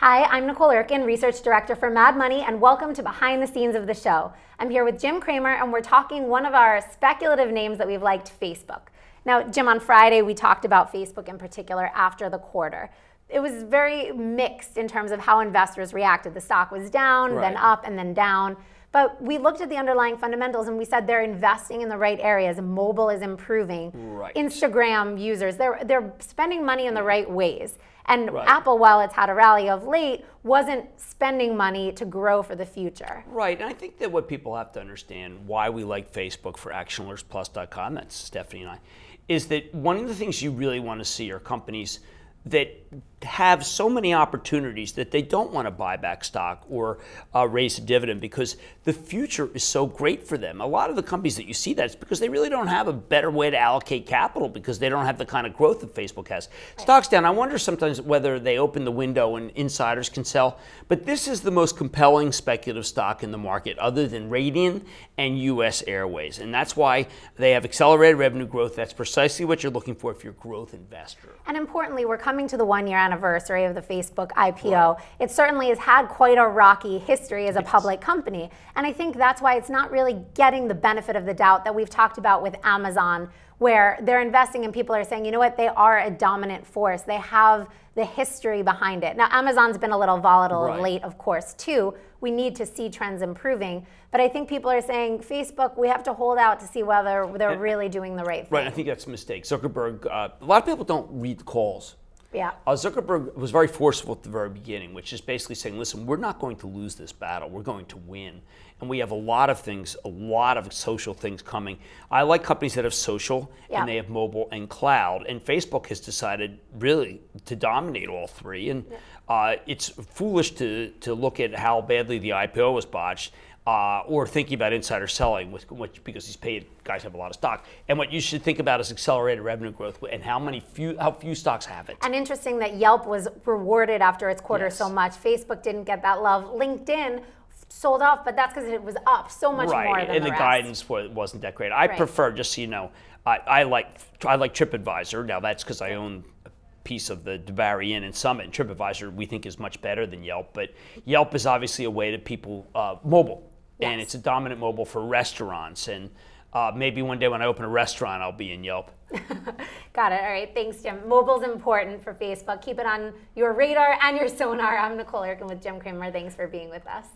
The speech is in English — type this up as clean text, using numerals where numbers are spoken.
Hi, I'm Nicole Erkin, Research Director for Mad Money, and welcome to Behind the Scenes of the show. I'm here with Jim Cramer, and we're talking one of our speculative names that we've liked, Facebook. Now, Jim, on Friday, we talked about Facebook in particular after the quarter. It was very mixed in terms of how investors reacted. The stock was down, then up, and then down. But we looked at the underlying fundamentals and we said they're investing in the right areas. Mobile is improving. Instagram users, they're spending money in the right ways. And Apple, while it's had a rally of late, wasn't spending money to grow for the future. Right, and I think that what people have to understand, why we like Facebook for ActionAlertsPlus.com, that's Stephanie and I, is that one of the things you really want to see are companies that have so many opportunities that they don't want to buy back stock or raise a dividend because the future is so great for them. A lot of the companies that you see that, it's because they really don't have a better way to allocate capital because they don't have the kind of growth that Facebook has. Stock's down. I wonder sometimes whether they open the window and insiders can sell, but this is the most compelling speculative stock in the market other than Radian and US Airways, and that's why they have accelerated revenue growth. That's precisely what you're looking for if you're a growth investor. And importantly, we're coming to the one-year anniversary of the Facebook IPO. It certainly has had quite a rocky history as a public company. And I think that's why it's not really getting the benefit of the doubt that we've talked about with Amazon, where they're investing and people are saying, you know what, they are a dominant force. They have the history behind it. Now, Amazon's been a little volatile of late, of course, too. We need to see trends improving. But I think people are saying, Facebook, we have to hold out to see whether they're really doing the right thing. Right, I think that's a mistake. Zuckerberg, a lot of people don't read the calls. Yeah. Zuckerberg was very forceful at the very beginning, which is basically saying, listen, we're not going to lose this battle. We're going to win. And we have a lot of things, a lot of social things coming. I like companies that have social and they have mobile and cloud. And Facebook has decided really to dominate all three. And it's foolish to look at how badly the IPO was botched. Or thinking about insider selling, because these paid guys have a lot of stock. And what you should think about is accelerated revenue growth and how few stocks have it. And interesting that Yelp was rewarded after its quarter so much. Facebook didn't get that love. LinkedIn sold off, but that's because it was up so much more than and the rest. guidance wasn't that great. I prefer, just so you know, I like TripAdvisor. Now that's because I own piece of the DeBarry Inn and Summit, and TripAdvisor we think is much better than Yelp, but Yelp is obviously a way that people, mobile, and it's a dominant mobile for restaurants, and maybe one day when I open a restaurant, I'll be in Yelp. Got it. All right. Thanks, Jim. Mobile's important for Facebook. Keep it on your radar and your sonar. I'm Nicole Erkin with Jim Cramer. Thanks for being with us.